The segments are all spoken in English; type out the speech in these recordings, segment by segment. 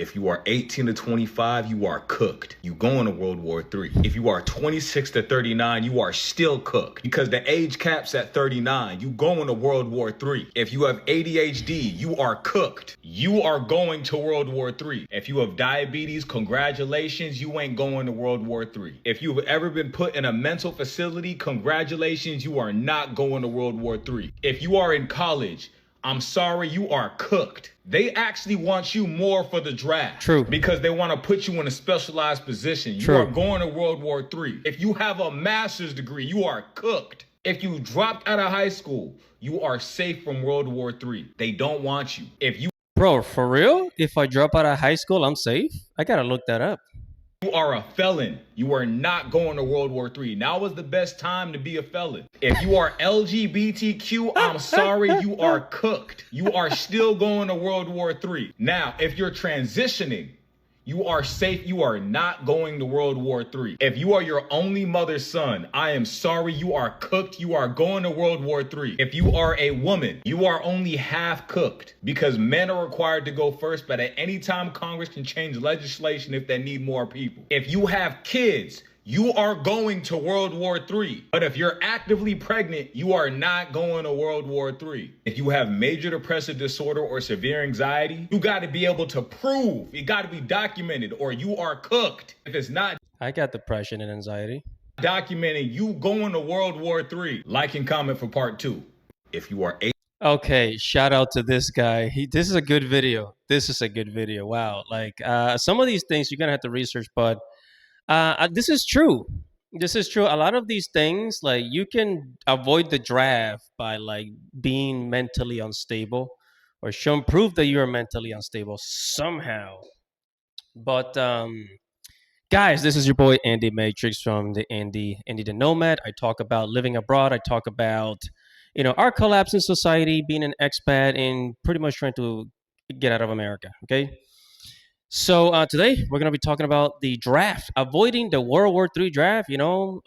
If you are 18 to 25, you are cooked. You going to World War III. If you are 26 to 39, you are still cooked because the age cap's at 39. You going to World War III. If you have ADHD, you are cooked. You are going to World War III. If you have diabetes, congratulations, you ain't going to World War III. If you've ever been put in a mental facility, congratulations, you are not going to World War III. If you are in college, I'm sorry, you are cooked. They actually want you more for the draft. True. Because they want to put you in a specialized position. You True. are going to World War III. If you have a master's degree, you are cooked. If you dropped out of high school, you are safe from World War III. They don't want you. If you Bro, for real? If I drop out of high school, I'm safe? I gotta look that up. are a felon, you are not going to World War III. Now is the best time to be a felon. If you are LGBTQ, I'm sorry, you are cooked. You are still going to World War III. Now, if you're transitioning, you are safe. You are not going to World War III. If you are your only mother's son, I am sorry, you are cooked. You are going to World War III. If you are a woman, you are only half cooked because men are required to go first, but at any time Congress can change legislation if they need more people. If you have kids, you are going to World War III. But if you're actively pregnant, you are not going to World War III. If you have major depressive disorder or severe anxiety, you got to be able to prove, it got to be documented, or you are cooked. If it's not I got depression and anxiety. documented, you going to World War III. Like and comment for part 2. If you are Okay, shout out to this guy. This is a good video. This is a good video. Wow. Like some of these things you're gonna have to research, but this is true. This is true. A lot of these things, like you can avoid the draft by like being mentally unstable or showing proof that you're mentally unstable somehow. But guys, this is your boy Andy Matrix from the Andy the Nomad. I talk about living abroad. I talk about our collapse in society, being an expat, and pretty much trying to get out of America. Okay. So today we're gonna be talking about the draft, avoiding the World War III draft.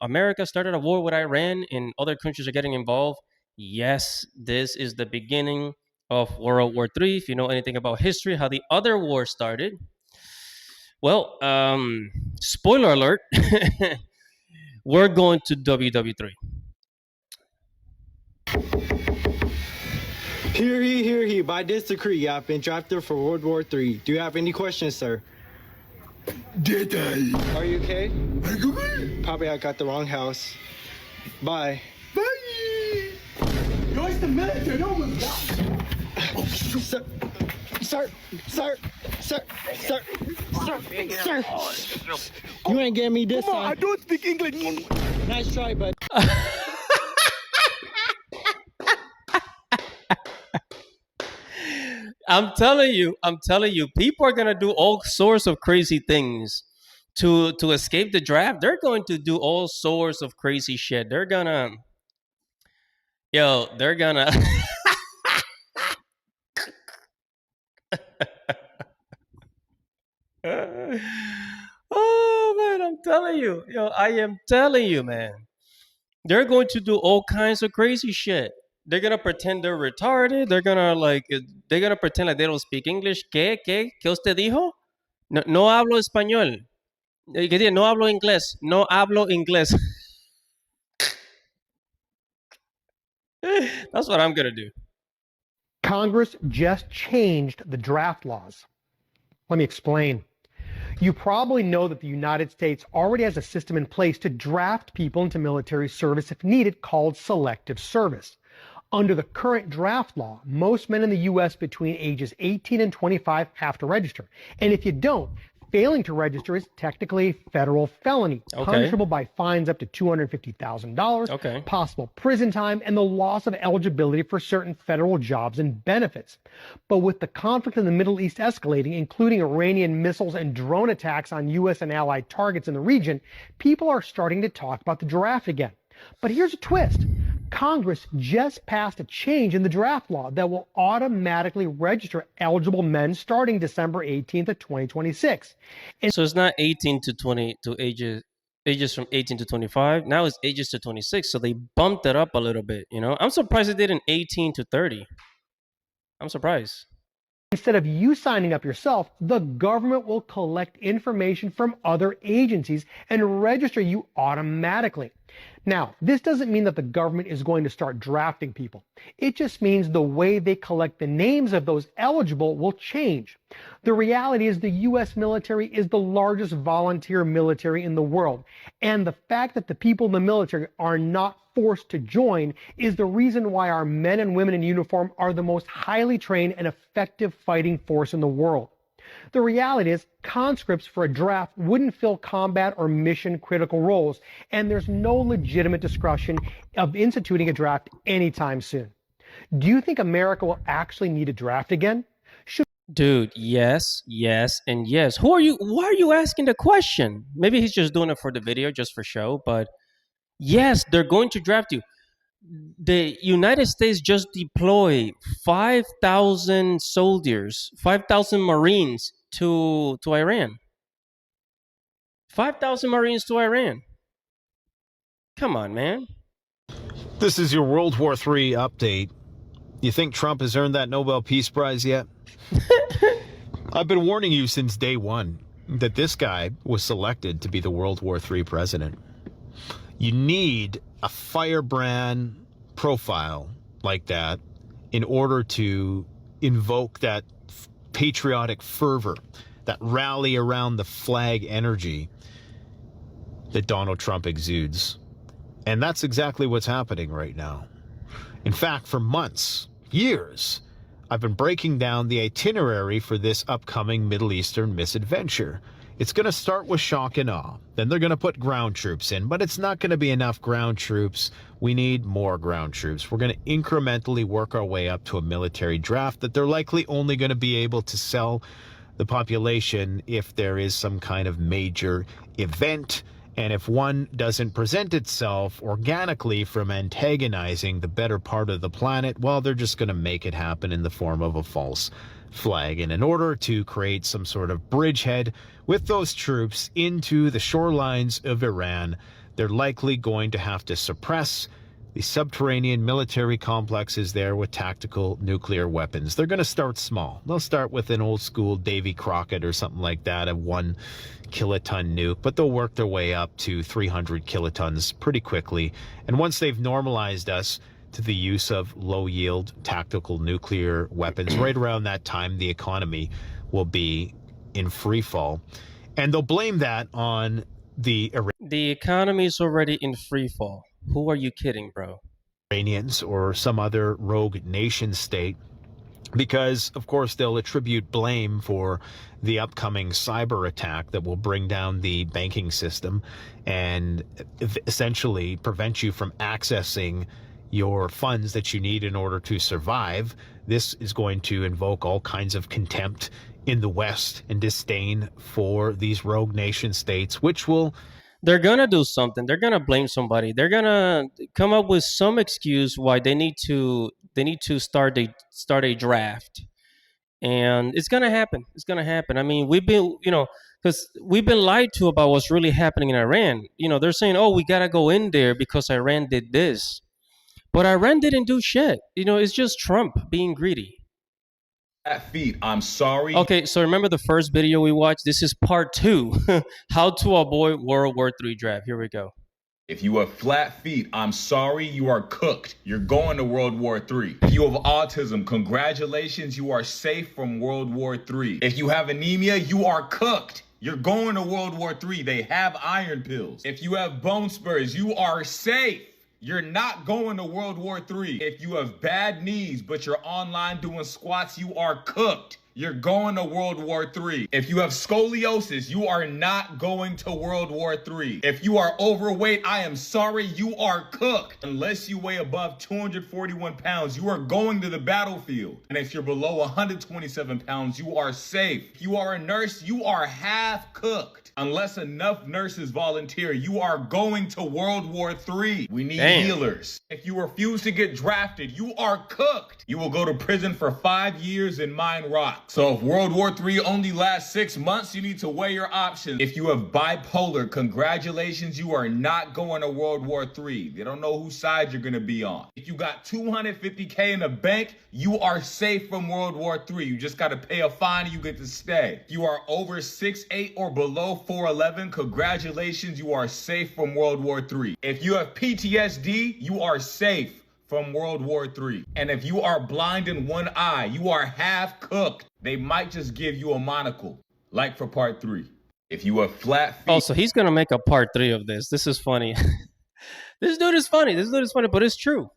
America started a war with Iran, and other countries are getting involved. Yes, this is the beginning of World War III. If you know anything about history, how the other war started. Well, spoiler alert, we're going to WW3. Hear ye, hear ye. By this decree, I have been drafted for World War III. Do you have any questions, sir? Did I? Are you okay? I go. Probably I got the wrong house. Bye. Bye. Yo, it's the military. Oh my God. Oh, sir. Sir. Sir. Sir. Sir. Sir. Sir. You ain't getting me this Come on, I time. don't speak English. Nice try, bud. I'm telling you, people are gonna do all sorts of crazy things to escape the draft. They're going to do all sorts of crazy shit. They're gonna, they're gonna. Oh man, I'm telling you, I am telling you, man. They're going to do all kinds of crazy shit. They're gonna pretend they're retarded. They're gonna pretend like they don't speak English. ¿Qué usted dijo? No hablo español. ¿Qué dice? No hablo inglés. No hablo inglés. That's what I'm gonna do. Congress just changed the draft laws. Let me explain. You probably know that the United States already has a system in place to draft people into military service if needed, called selective service. Under the current draft law, most men in the U.S. between ages 18 and 25 have to register. And if you don't, failing to register is technically a federal felony, punishable by fines up to $250,000, possible prison time, and the loss of eligibility for certain federal jobs and benefits. But with the conflict in the Middle East escalating, including Iranian missiles and drone attacks on U.S. and allied targets in the region, people are starting to talk about the draft again. But here's a twist. Congress just passed a change in the draft law that will automatically register eligible men starting December 18th of 2026. So it's not 18 to 20 to ages from 18 to 25. Now it's ages to 26. So they bumped it up a little bit. I'm surprised they did an 18 to 30. I'm surprised. Instead of you signing up yourself, the government will collect information from other agencies and register you automatically. Now, this doesn't mean that the government is going to start drafting people. It just means the way they collect the names of those eligible will change. The reality is the U.S. military is the largest volunteer military in the world, and the fact that the people in the military are not forced to join is the reason why our men and women in uniform are the most highly trained and effective fighting force in the world. The reality is, conscripts for a draft wouldn't fill combat or mission critical roles, and there's no legitimate discussion of instituting a draft anytime soon. Do you think America will actually need a draft again? Dude, yes, yes, and yes. Who are you? Why are you asking the question? Maybe he's just doing it for the video, just for show, but yes, they're going to draft you. The United States just deployed 5,000 soldiers, 5,000 Marines to Iran. 5,000 Marines to Iran. Come on, man. This is your World War III update. You think Trump has earned that Nobel Peace Prize yet? I've been warning you since day one that this guy was selected to be the World War III president. You need a firebrand profile like that in order to invoke that patriotic fervor, that rally around the flag energy that Donald Trump exudes. And that's exactly what's happening right now. In fact, for months, years, I've been breaking down the itinerary for this upcoming Middle Eastern misadventure. It's going to start with shock and awe. Then they're going to put ground troops in, but it's not going to be enough ground troops. We need more ground troops. We're going to incrementally work our way up to a military draft that they're likely only going to be able to sell the population if there is some kind of major event. And if one doesn't present itself organically from antagonizing the better part of the planet, well, they're just going to make it happen in the form of a false flag. And in order to create some sort of bridgehead with those troops into the shorelines of Iran, they're likely going to have to suppress the subterranean military complexes there with tactical nuclear weapons. They're going to start small. They'll start with an old school Davy Crockett or something like that, a 1 kiloton nuke, but they'll work their way up to 300 kilotons pretty quickly. And once they've normalized us to the use of low-yield tactical nuclear weapons, right around that time, the economy will be in free fall. And they'll blame that on the economy is already in free fall. Who are you kidding, bro? Iranians or some other rogue nation state, because, of course, they'll attribute blame for the upcoming cyber attack that will bring down the banking system and essentially prevent you from accessing your funds that you need in order to survive. This is going to invoke all kinds of contempt in the West and disdain for these rogue nation states, which will... They're going to do something. They're going to blame somebody. They're going to come up with some excuse why they need to start a draft. And it's going to happen. It's going to happen. I mean, we've been, because we've been lied to about what's really happening in Iran. They're saying, oh, we got to go in there because Iran did this. But Iran didn't do shit. It's just Trump being greedy. Feet, I'm sorry. Okay, so remember the first video we watched? This is part 2. How to avoid World War III draft. Here we go. If you have flat feet, I'm sorry, you are cooked. You're going to World War III. If you have autism, congratulations, you are safe from World War III. If you have anemia, you are cooked. You're going to World War III. They have iron pills. If you have bone spurs, you are safe. You're not going to World War III. If you have bad knees, but you're online doing squats, you are cooked. You're going to World War III. If you have scoliosis, you are not going to World War III. If you are overweight, I am sorry, you are cooked. Unless you weigh above 241 pounds, you are going to the battlefield. And if you're below 127 pounds, you are safe. If you are a nurse, you are half cooked. Unless enough nurses volunteer, you are going to World War III. We need Damn. healers. If you refuse to get drafted, you are cooked. You will go to prison for 5 years and mine rock. So if World War III only lasts 6 months, you need to weigh your options. If you have bipolar, congratulations, you are not going to World War III. They don't know whose side you're going to be on. If you got $250K in the bank, you are safe from World War III. You just got to pay a fine and you get to stay. If you are over 6'8" or below 4'11", congratulations, you are safe from World War III. If you have PTSD, you are safe from World War III. And if you are blind in one eye, you are half cooked. They might just give you a monocle, like for part 3. If you have flat feet. Oh, so he's gonna make a part 3 of this. This is funny. This dude is funny. But it's true.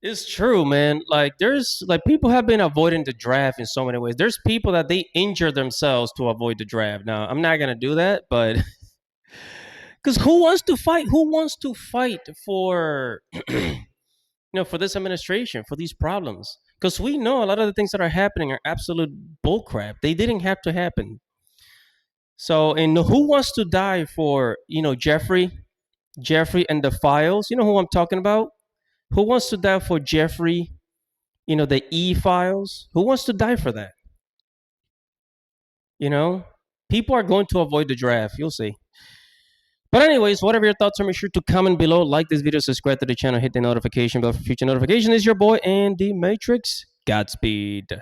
It's true, man. Like there's like people have been avoiding the draft in so many ways. There's people that they injure themselves to avoid the draft. Now, I'm not gonna do that, but because who wants to fight? Who wants to fight for for this administration, for these problems? Because we know a lot of the things that are happening are absolute bullcrap. They didn't have to happen. So, and who wants to die for Jeffrey and the files? You know who I'm talking about? Who wants to die for Jeffrey? The E-files? Who wants to die for that? People are going to avoid the draft. You'll see. But anyways, whatever your thoughts are, make sure to comment below. Like this video, subscribe to the channel, hit the notification bell for future notifications. This is your boy, Andy Matrix. Godspeed.